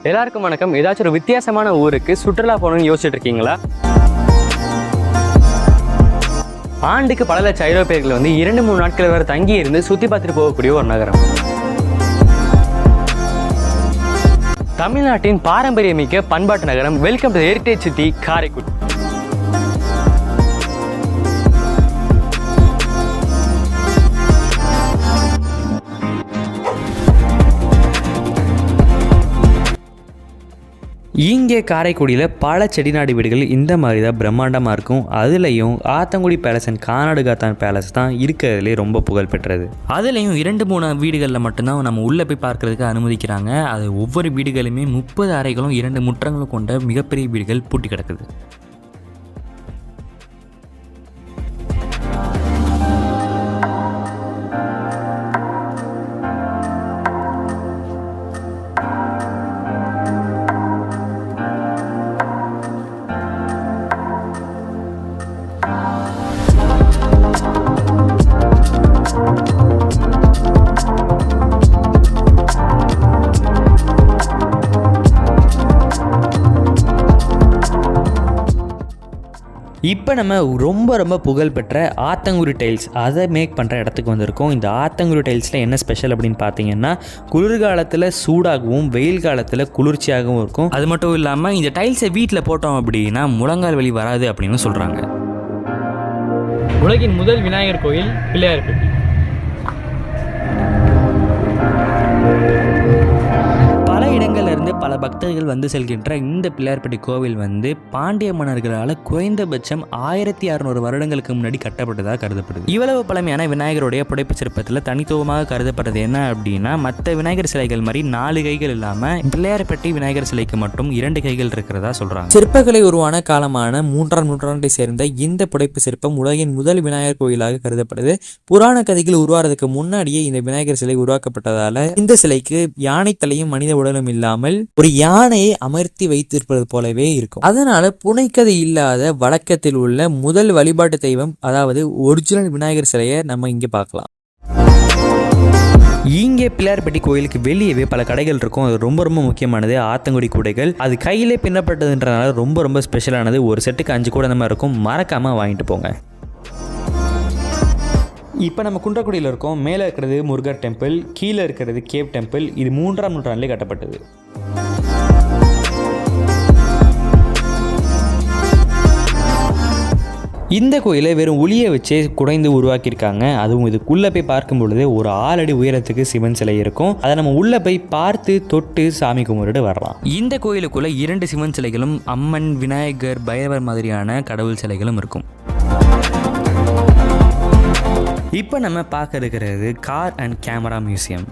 எல்லாருக்கும் வணக்கம். ஏதாச்சும் ஒரு வித்தியாசமான ஊருக்கு சுற்றுலா போகணும்னு யோசிச்சுட்டு இருக்கீங்களா? ஆண்டுக்கு பல லட்சம் ஐரோப்பியர்கள் 2-3 நாட்கள் வரை தங்கி இருந்து சுற்றி பார்த்துட்டு போகக்கூடிய ஒரு நகரம். தமிழ்நாட்டின் பாரம்பரியமிக்க பண்பாட்டு நகரம். Welcome to heritage city Karaikudi. இங்கே காரைக்குடியில் பல செடிநாடு வீடுகள் இந்த மாதிரி தான் பிரம்மாண்டமாக இருக்கும். அதுலேயும் Athangudi palace and Kanadukathan palace தான் இருக்கிறதுலே ரொம்ப புகழ் பெற்றது. அதுலேயும் 2-3 வீடுகளில் மட்டும்தான் நம்ம உள்ளே போய் பார்க்குறதுக்கு அனுமதிக்கிறாங்க. அது ஒவ்வொரு வீடுகளுமே 30 அறைகளும் 2 முற்றங்களும் கொண்ட மிகப்பெரிய வீடுகள் பூட்டி கிடக்குது. இப்போ நம்ம ரொம்ப புகழ்பெற்ற ஆத்தங்குடி டைல்ஸ் அதை மேக் பண்ணுற இடத்துக்கு வந்திருக்கோம். இந்த ஆத்தங்குடி டைல்ஸில் என்ன ஸ்பெஷல் அப்படின்னு பார்த்தீங்கன்னா, குளிர்காலத்தில் சூடாகவும் வெயில் காலத்தில் குளிர்ச்சியாகவும் இருக்கும். அது மட்டும் இல்லாமல் இந்த டைல்ஸை வீட்டில் போட்டோம் அப்படின்னா முழங்கால் வலி வராது அப்படின்னு சொல்கிறாங்க. உலகின் முதல் விநாயகர் கோயில் பிள்ளையார்பட்டி. பல இடங்கள்லேருந்து பல பக்தர்கள் வந்து செல்கின்ற இந்த பிள்ளையார்பட்டி கோவில் பாண்டிய மன்னர்களால் குறைந்தபட்சம் 1600 வருடங்களுக்கு முன்னாடி கட்டப்பட்டதாக கருதப்படுது. இவ்வளவு பழமையான விநாயகருடைய புடைப்பு சிற்பத்தில் தனித்துவமாக கருதப்படுறது என்ன அப்படின்னா, மற்ற விநாயகர் சிலைகள் மாதிரி 4 கைகள் இல்லாமல் பிள்ளையார்பட்டி விநாயகர் சிலைக்கு மட்டும் 2 கைகள் இருக்கிறதா சொல்றாங்க. சிற்பக்கலை உருவான காலமான 3ஆம் நூற்றாண்டை சேர்ந்த இந்த புடைப்பு சிற்பம் உலகின் முதல் விநாயகர் கோயிலாக கருதப்படுது. புராண கதைகள் உருவாறதுக்கு முன்னாடியே இந்த விநாயகர் சிலை உருவாக்கப்பட்டதால இந்த சிலைக்கு யானை தலையும் மனித உடலும் இல்லாமல் ஒரு யானையை அமர்த்தி வைத்திருப்பது போலவே இருக்கும். அதனால புனைக்கதை இல்லாத வழக்கத்தில் உள்ள முதல் வழிபாட்டு தெய்வம், அதாவது ஒரிஜினல் விநாயகர் சிலையை நம்ம இங்கே பார்க்கலாம். இங்கே பிள்ளையார்பட்டி கோயிலுக்கு வெளியவே பல கடைகள் இருக்கும். அது ரொம்ப முக்கியமானது ஆத்தங்குடி கூடைகள். அது கையிலே பின்னப்பட்டதுன்றனால ரொம்ப ஸ்பெஷலானது. ஒரு செட்டுக்கு 5 கூட நம்ம இருக்கும். மறக்காம வாங்கிட்டு போங்க. இப்போ நம்ம குன்றக்குடியில் இருக்கோம். மேலே இருக்கிறது முருகர் டெம்பிள், கீழே இருக்கிறது கேவ் டெம்பிள். இது 3ஆம் நூற்றாண்டிலே கட்டப்பட்டது. இந்த கோயிலை வெறும் ஒளியை வச்சே குடைந்து உருவாக்கியிருக்காங்க. அதுவும் இதுக்குள்ளே போய் பார்க்கும் பொழுது ஒரு 6 அடி உயரத்துக்கு சிவன் சிலை இருக்கும். அதை நம்ம உள்ளே போய் பார்த்து தொட்டு சாமி கும்பிட்டு வரலாம். இந்த கோயிலுக்குள்ள 2 சிவன் சிலைகளும் அம்மன், விநாயகர், பைரவர் மாதிரியான கடவுள் சிலைகளும் இருக்கும். இப்போ நம்ம பார்க்க இருக்கிறது கார் அண்ட் கேமரா மியூசியம்.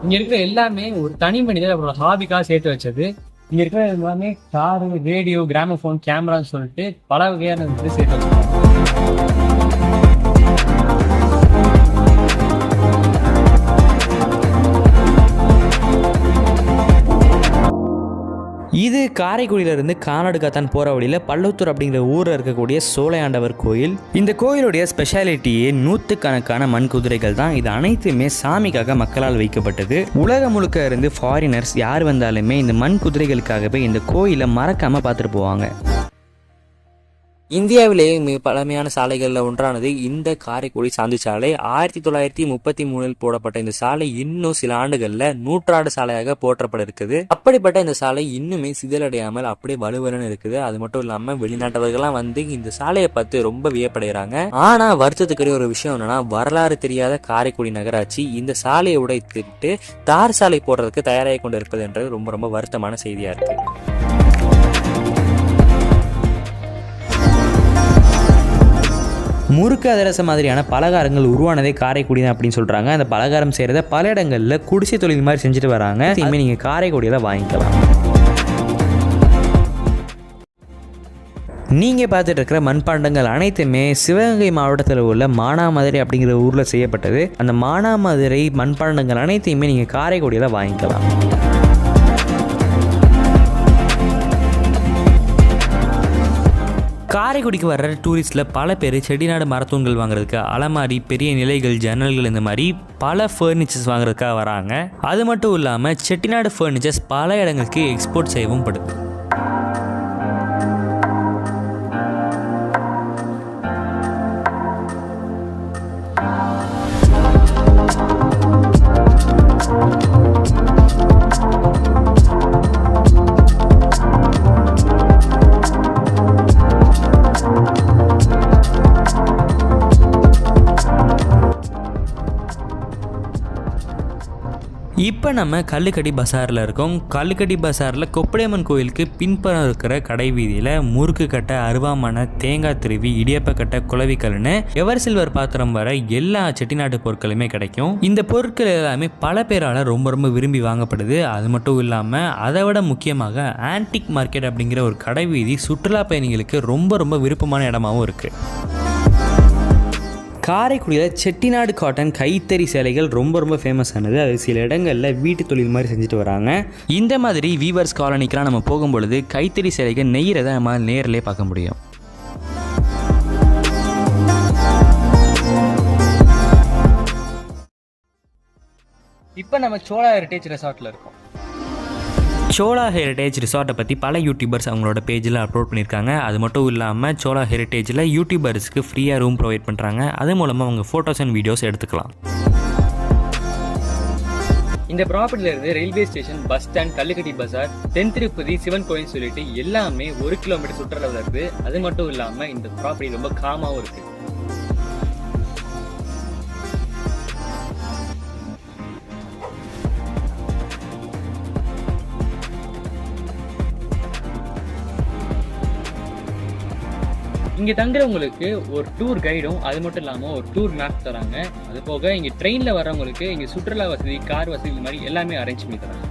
இங்க இருக்கிற எல்லாமே ஒரு தனி மனிதர் அவரோட ஹாபிக்காக சேர்த்து வச்சது. இங்க இருக்கிற எல்லாமே காரு, ரேடியோ, கிராமபோன், கேமரான்னு சொல்லிட்டு பல வகையான சேர்த்து வச்சிருக்காங்க. இது காரைக்குடியிலிருந்து கானாடு காத்தான் போகிற வழியில் பள்ளத்தூர் அப்படிங்கிற ஊரில் இருக்கக்கூடிய சோலையாண்டவர் கோயில். இந்த கோயிலுடைய ஸ்பெஷாலிட்டியே 100கணக்கான மண் குதிரைகள் தான். இது அனைத்துமே சாமிக்காக மக்களால் வைக்கப்பட்டது. உலகம் முழுக்க இருந்து ஃபாரினர்ஸ் யார் வந்தாலுமே இந்த மண் குதிரைகளுக்காகவே இந்த கோயிலை மறக்காமல் பார்த்துட்டு போவாங்க. இந்தியாவிலேயே மிக பழமையான சாலைகளில் ஒன்றானது இந்த காரைக்குடி சாந்தி சாலை. 1933 போடப்பட்ட இந்த சாலை இன்னும் சில ஆண்டுகளில் நூற்றாண்டு சாலையாக போற்றப்பட இருக்குது. அப்படிப்பட்ட இந்த சாலை இன்னுமே சிதலடையாமல் அப்படியே வலுவலன்னு இருக்குது. அது மட்டும் இல்லாமல் வெளிநாட்டவர்கள்லாம் இந்த சாலையை பார்த்து ரொம்ப வியப்படைகிறாங்க. ஆனா வருத்தத்துக்குரிய ஒரு விஷயம் என்னன்னா, வரலாறு தெரியாத காரைக்குடி நகராட்சி இந்த சாலையை உடைத்துட்டு தார் சாலை போடுறதுக்கு தயாராகி கொண்டு இருப்பது என்றது ரொம்ப வருத்தமான செய்தியா இருக்கு. முறுக்கு அதிரசம் மாதிரியான பலகாரங்கள் உருவானதே காரைக்குடி தான் அப்படின்னு சொல்கிறாங்க. அந்த பலகாரம் செய்கிறத பல இடங்களில் குடிசை தொழில் மாதிரி செஞ்சுட்டு வராங்க. இனிமேல் நீங்கள் காரைக்குடியில் வாங்கிக்கலாம். நீங்கள் பார்த்துட்டு இருக்கிற மண்பாண்டங்கள் அனைத்துமே சிவகங்கை மாவட்டத்தில் உள்ள மானாமதுரை அப்படிங்கிற ஊரில் செய்யப்பட்டது. அந்த மானாமதுரை மண்பாண்டங்கள் அனைத்தையுமே நீங்கள் காரைக்குடியில் வாங்கிக்கலாம். காரைக்குடிக்கு வர்ற டூரிஸ்ட்டில் பல பேர் செட்டிநாடு மரத்தூண்கள் வாங்குறதுக்கு, அலமாரி, பெரிய நிலைகள், ஜன்னல்கள் இந்த மாதிரி பல ஃபர்னிச்சர்ஸ் வாங்குறதுக்காக வராங்க. அது மட்டும் இல்லாமல் செட்டிநாடு ஃபர்னிச்சர்ஸ் பல இடங்களுக்கு எக்ஸ்போர்ட் செய்யவும் படுது. இப்போ நம்ம கல்லுக்கடி பஸாரில் இருக்கோம். கல்லுக்கடி பஸாரில் கொப்படையம்மன் கோயிலுக்கு பின்புறம் இருக்கிற கடை வீதியில் முறுக்கு கட்டை, அருவாமனை, தேங்காய் திருவி, இடியப்ப கட்டை, குளவிக்கல்னு எவர் சில்வர் பாத்திரம் வர எல்லா செட்டிநாட்டு பொருட்களுமே கிடைக்கும். இந்த பொருட்கள் எல்லாமே பல பேரால் ரொம்ப விரும்பி வாங்கப்படுது. அது மட்டும் இல்லாமல் அதை விட முக்கியமாக ஆன்டிக் மார்க்கெட் அப்படிங்கிற ஒரு கடை வீதி சுற்றுலா பயணிகளுக்கு ரொம்ப விருப்பமான இடமாகவும் இருக்குது. காரைக்குடியில் செட்டிநாடு காட்டன் கைத்தறி சேலைகள் ரொம்ப ஃபேமஸ் ஆனது. அது சில இடங்களில் வீட்டு தொழில் மாதிரி செஞ்சுட்டு வராங்க. இந்த மாதிரி வீவர்ஸ் காலனிக்கெலாம் நம்ம போகும்பொழுது கைத்தறி சேலைகள் நெய்கிறத நம்ம நேரிலே பார்க்க முடியும். இப்போ நம்ம சோழா ஹெரிட்டேஜ் ரெசார்ட்டில் இருக்கோம். சோழா ஹெரிட்டேஜ் ரிசார்ட்டை பற்றி பல யூடியூபர்ஸ் அவங்களோட பேஜில் அப்லோட் பண்ணியிருக்காங்க. அது மட்டும் இல்லாமல் சோழா ஹெரிட்டேஜில் யூடியூபர்ஸ்க்கு ஃப்ரீயாக ரூம் ப்ரொவைட் பண்ணுறாங்க. அது மூலமாக அவங்க ஃபோட்டோஸ் அண்ட் வீடியோஸ் எடுத்துக்கலாம். இந்த ப்ராப்பர்ட்டியிலேருந்து railway station, bus stand, Kallukatti பஸார், தென்திருப்பதி, சிவன் கோயில் சொல்லிட்டு எல்லாமே 1 கிலோமீட்டர் சுற்றுலாவில் இருக்குது. அது மட்டும் இல்லாமல் இந்த ப்ராப்பர்ட்டி ரொம்ப காமாகவும் இருக்குது. இங்கே தங்குறவங்களுக்கு ஒரு டூர் கைடும், அது மட்டும் இல்லாமல் ஒரு டூர் மேப் தராங்க. அது போக இங்கே ட்ரெயினில் வரவங்களுக்கு இங்கே சுற்றுலா வசதி, கார் வசதி இந்த மாதிரி எல்லாமே அரேஞ்ச் பண்ணி தராங்க.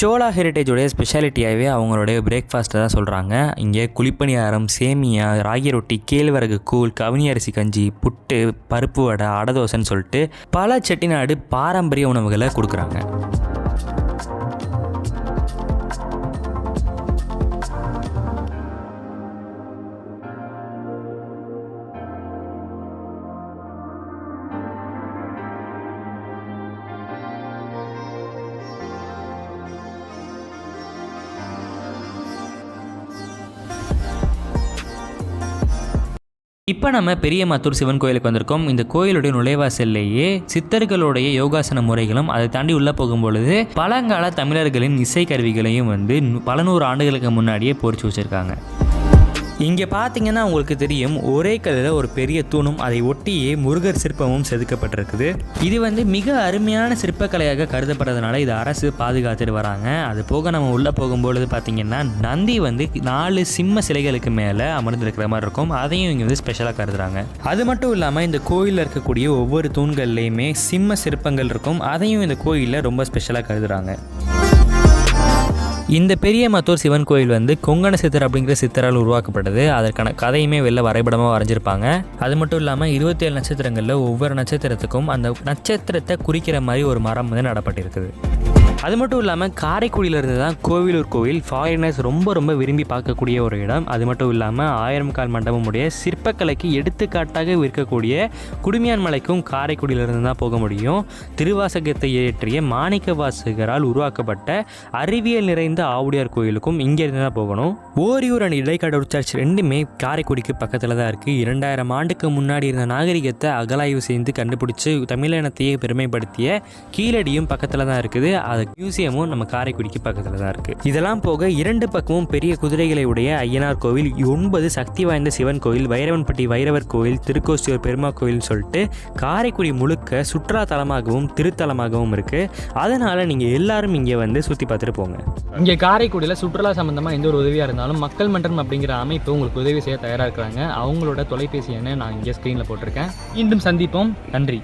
சோழா ஹெரிட்டேஜோடைய ஸ்பெஷாலிட்டியாகவே அவங்களுடைய பிரேக்ஃபாஸ்ட்டை தான் சொல்கிறாங்க. இங்கே குழிப்பணியாரம், சேமியா, ராகி ரொட்டி, கேழ்வரகு கூழ், கவினி அரிசி கஞ்சி, புட்டு, பருப்பு வடை, அடதோசைன்னு சொல்லிட்டு பல செட்டிநாடு பாரம்பரிய உணவுகளை கொடுக்குறாங்க. இப்போ நம்ம பெரியமத்தூர் சிவன் கோயிலுக்கு வந்திருக்கோம். இந்த கோயிலுடைய நுழைவாசல்லையே சித்தர்களுடைய யோகாசன முறைகளும், அதை தாண்டி உள்ளே போகும்பொழுது பழங்கால தமிழர்களின் இசை கருவிகளையும் வந்து பல நூறு ஆண்டுகளுக்கு முன்னாடியே பொறிச்சு வச்சுருக்காங்க. இங்கே பார்த்தீங்கன்னா உங்களுக்கு தெரியும், ஒரே கல்லில் ஒரு பெரிய தூணும் அதை ஒட்டியே முருகர் சிற்பமும் செதுக்கப்பட்டிருக்குது. இது வந்து மிக அருமையான சிற்பக்கலையாக கருதப்படுறதுனால இது அரசு பாதுகாத்துட்டு வராங்க. அது போக நம்ம உள்ளே போகும்பொழுது பார்த்தீங்கன்னா நந்தி வந்து 4 சிம்ம சிலைகளுக்கு மேலே அமர்ந்திருக்கிற மாதிரி இருக்கும். அதையும் இங்கே வந்து ஸ்பெஷலாக கருதுறாங்க. அது மட்டும் இல்லாமல் இந்த கோயிலில் இருக்கக்கூடிய ஒவ்வொரு தூண்கள்லையுமே சிம்ம சிற்பங்கள் இருக்கும். அதையும் இந்த கோயிலில் ரொம்ப ஸ்பெஷலாக கருதுறாங்க. இந்த பெரியமத்தூர் சிவன் கோயில் வந்து கொங்கண சித்தர் அப்படிங்கிற சித்தரால் உருவாக்கப்பட்டது. அதற்கான கதையுமே வெளில வரைபடமாக வரைஞ்சிருப்பாங்க. அது மட்டும் இல்லாமல் 27 நட்சத்திரங்களில் ஒவ்வொரு நட்சத்திரத்துக்கும் அந்த நட்சத்திரத்தை குறிக்கிற மாதிரி ஒரு மரம் வந்து நடப்பட்டிருக்குது. அது மட்டும் இல்லாமல் காரைக்குடியிலிருந்து தான் கோவிலூர் கோவில் ஃபாரினர்ஸ் ரொம்ப விரும்பி பார்க்கக்கூடிய ஒரு இடம். அது மட்டும் இல்லாமல் 1000 கால் மண்டபமுடைய சிற்பக்கலைக்கு எடுத்துக்காட்டாக இருக்கக்கூடிய குடுமியான் மலைக்கும் காரைக்குடியிலிருந்து தான் போக முடியும். திருவாசகத்தை இயற்றிய மாணிக்க வாசகரால் உருவாக்கப்பட்ட அறிவியல் நிறைந்த ஆவுடையார் கோயிலுக்கும் இங்கேருந்து தான் போகணும். ஓரியூர் அண்ட் இடைக்காடூர் சர்ச் ரெண்டுமே காரைக்குடிக்கு பக்கத்தில் தான் இருக்குது. 2000 ஆண்டுக்கு முன்னாடி இருந்த நாகரிகத்தை அகலாய்வு செய்து கண்டுபிடிச்சி தமிழினத்தையே பெருமைப்படுத்திய கீழடியும் பக்கத்தில் தான் இருக்குது. அது மியூசியமும் நம்ம காரைக்குடிக்கு பக்கத்தில் தான் இருக்குது. இதெல்லாம் போக 2 பக்கமும் பெரிய குதிரைகளை உடைய ஐயனார் கோவில், 9 சக்தி வாய்ந்த சிவன் கோவில், வைரவன்பட்டி வைரவர் கோவில், திருக்கோஷ்டியூர் பெருமா கோவில் சொல்லிட்டு காரைக்குடி முழுக்க சுற்றுலா தலமாகவும் திருத்தலமாகவும் இருக்குது. அதனால் நீங்கள் எல்லாரும் இங்கே வந்து சுற்றி பார்த்துட்டு போங்க. இங்கே காரைக்குடியில் சுற்றுலா சம்மந்தமாக எந்த ஒரு உதவியாக இருந்தாலும் மக்கள் மன்றம் அப்படிங்கிற அமைப்பு உங்களுக்கு உதவி செய்ய தயாராக இருக்கிறாங்க. அவங்களோட தொலைபேசி எண்ணை நான் இங்கே ஸ்க்ரீனில் போட்டிருக்கேன். மீண்டும் சந்திப்போம். நன்றி.